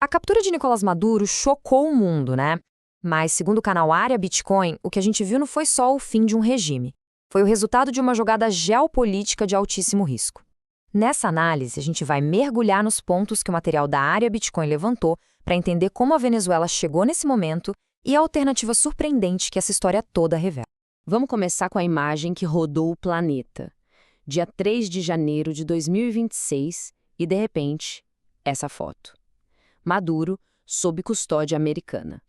A captura de Nicolás Maduro chocou o mundo, né? Mas, segundo o canal Área Bitcoin, o que a gente viu não foi só o fim de um regime. Foi o resultado de uma jogada geopolítica de altíssimo risco. Nessa análise, a gente vai mergulhar nos pontos que o material da Área Bitcoin levantou para entender como a Venezuela chegou nesse momento e a alternativa surpreendente que essa história toda revela. Vamos começar com a imagem que rodou o planeta. Dia 3 de janeiro de 2026 e, de repente, essa foto. Maduro sob custódia americana.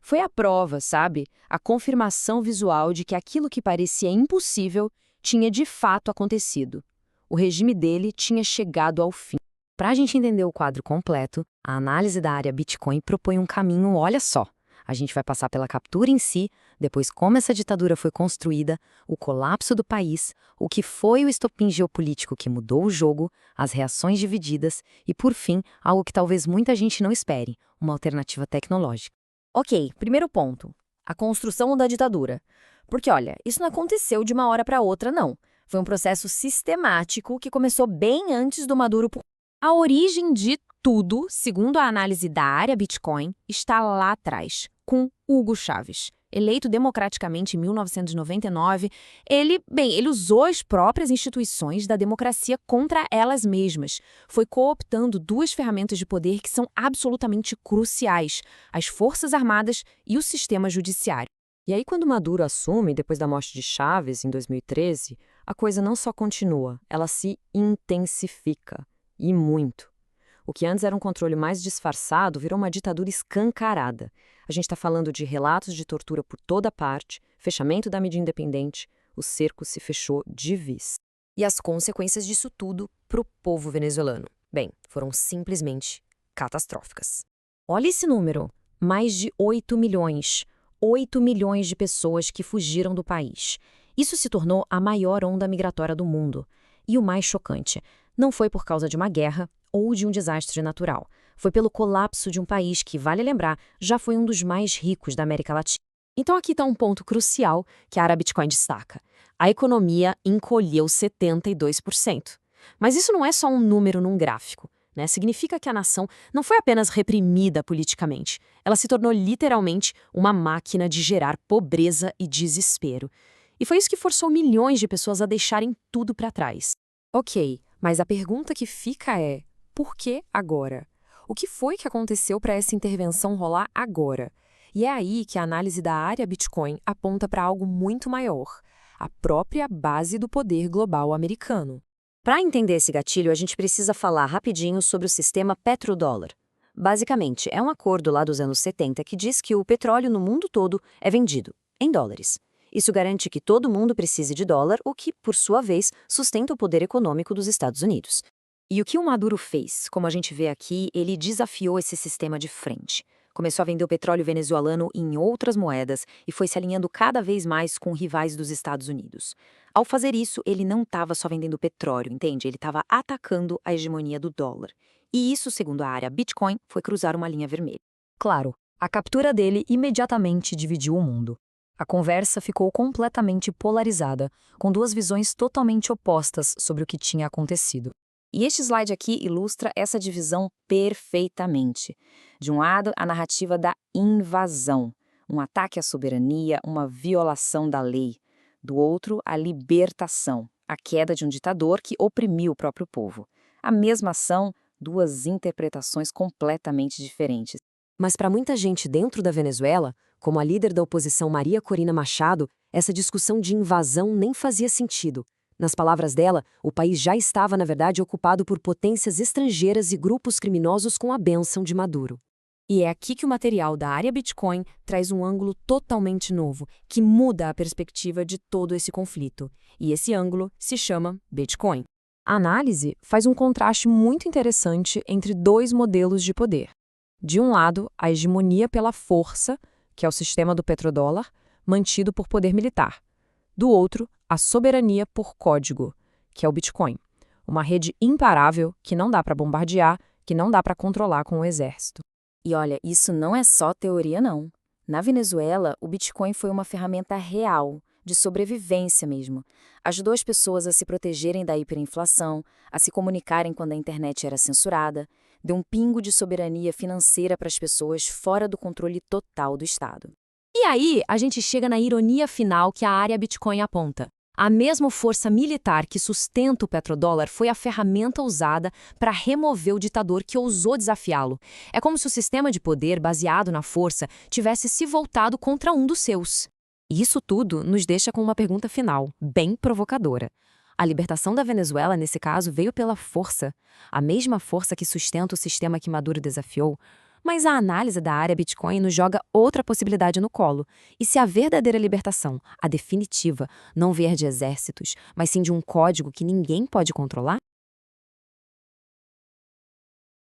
Foi a prova, sabe? A confirmação visual de que aquilo que parecia impossível tinha de fato acontecido. O regime dele tinha chegado ao fim. Para a gente entender o quadro completo, a análise da Área Bitcoin propõe um caminho, olha só. A gente vai passar pela captura em si, depois como essa ditadura foi construída, o colapso do país, o que foi o estopim geopolítico que mudou o jogo, as reações divididas e, por fim, algo que talvez muita gente não espere, uma alternativa tecnológica. Ok, primeiro ponto. A construção da ditadura. Porque, olha, isso não aconteceu de uma hora para outra, não. Foi um processo sistemático que começou bem antes do Maduro. A origem de tudo, segundo a análise da Área Bitcoin, está lá atrás, com Hugo Chávez. Eleito democraticamente em 1999, ele usou as próprias instituições da democracia contra elas mesmas. Foi cooptando duas ferramentas de poder que são absolutamente cruciais: as Forças Armadas e o sistema judiciário. E aí, quando Maduro assume, depois da morte de Chávez, em 2013, a coisa não só continua, ela se intensifica. E muito. O que antes era um controle mais disfarçado virou uma ditadura escancarada. A gente está falando de relatos de tortura por toda parte, fechamento da mídia independente, o cerco se fechou de vez. E as consequências disso tudo para o povo venezuelano? Bem, foram simplesmente catastróficas. Olha esse número, mais de 8 milhões. 8 milhões de pessoas que fugiram do país. Isso se tornou a maior onda migratória do mundo. E o mais chocante, não foi por causa de uma guerra ou de um desastre natural. Foi pelo colapso de um país que, vale lembrar, já foi um dos mais ricos da América Latina. Então aqui está um ponto crucial que a Área Bitcoin destaca. A economia encolheu 72%. Mas isso não é só um número num gráfico, né? Significa que a nação não foi apenas reprimida politicamente. Ela se tornou literalmente uma máquina de gerar pobreza e desespero. E foi isso que forçou milhões de pessoas a deixarem tudo para trás. Ok, mas a pergunta que fica é: por que agora? O que foi que aconteceu para essa intervenção rolar agora? E é aí que a análise da Área Bitcoin aponta para algo muito maior: a própria base do poder global americano. Para entender esse gatilho, a gente precisa falar rapidinho sobre o sistema petrodólar. Basicamente, é um acordo lá dos anos 70 que diz que o petróleo no mundo todo é vendido em dólares. Isso garante que todo mundo precise de dólar, o que, por sua vez, sustenta o poder econômico dos Estados Unidos. E o que o Maduro fez? Como a gente vê aqui, ele desafiou esse sistema de frente. Começou a vender o petróleo venezuelano em outras moedas e foi se alinhando cada vez mais com rivais dos Estados Unidos. Ao fazer isso, ele não estava só vendendo petróleo, entende? Ele estava atacando a hegemonia do dólar. E isso, segundo a Área Bitcoin, foi cruzar uma linha vermelha. Claro, a captura dele imediatamente dividiu o mundo. A conversa ficou completamente polarizada, com duas visões totalmente opostas sobre o que tinha acontecido. E este slide aqui ilustra essa divisão perfeitamente. De um lado, a narrativa da invasão, um ataque à soberania, uma violação da lei. Do outro, a libertação, a queda de um ditador que oprimiu o próprio povo. A mesma ação, duas interpretações completamente diferentes. Mas para muita gente dentro da Venezuela, como a líder da oposição Maria Corina Machado, essa discussão de invasão nem fazia sentido. Nas palavras dela, o país já estava, na verdade, ocupado por potências estrangeiras e grupos criminosos com a bênção de Maduro. E é aqui que o material da Área Bitcoin traz um ângulo totalmente novo, que muda a perspectiva de todo esse conflito. E esse ângulo se chama Bitcoin. A análise faz um contraste muito interessante entre dois modelos de poder. De um lado, a hegemonia pela força, que é o sistema do petrodólar, mantido por poder militar. Do outro, a soberania por código, que é o Bitcoin. Uma rede imparável que não dá para bombardear, que não dá para controlar com o exército. E olha, isso não é só teoria, não. Na Venezuela, o Bitcoin foi uma ferramenta real, de sobrevivência mesmo. Ajudou as pessoas a se protegerem da hiperinflação, a se comunicarem quando a internet era censurada, deu um pingo de soberania financeira para as pessoas fora do controle total do Estado. E aí, a gente chega na ironia final que a área Bitcoin aponta. A mesma força militar que sustenta o petrodólar foi a ferramenta usada para remover o ditador que ousou desafiá-lo. É como se o sistema de poder baseado na força tivesse se voltado contra um dos seus. Isso tudo nos deixa com uma pergunta final, bem provocadora. A libertação da Venezuela, nesse caso, veio pela força, a mesma força que sustenta o sistema que Maduro desafiou. Mas a análise da área Bitcoin nos joga outra possibilidade no colo. E se a verdadeira libertação, a definitiva, não vier de exércitos, mas sim de um código que ninguém pode controlar?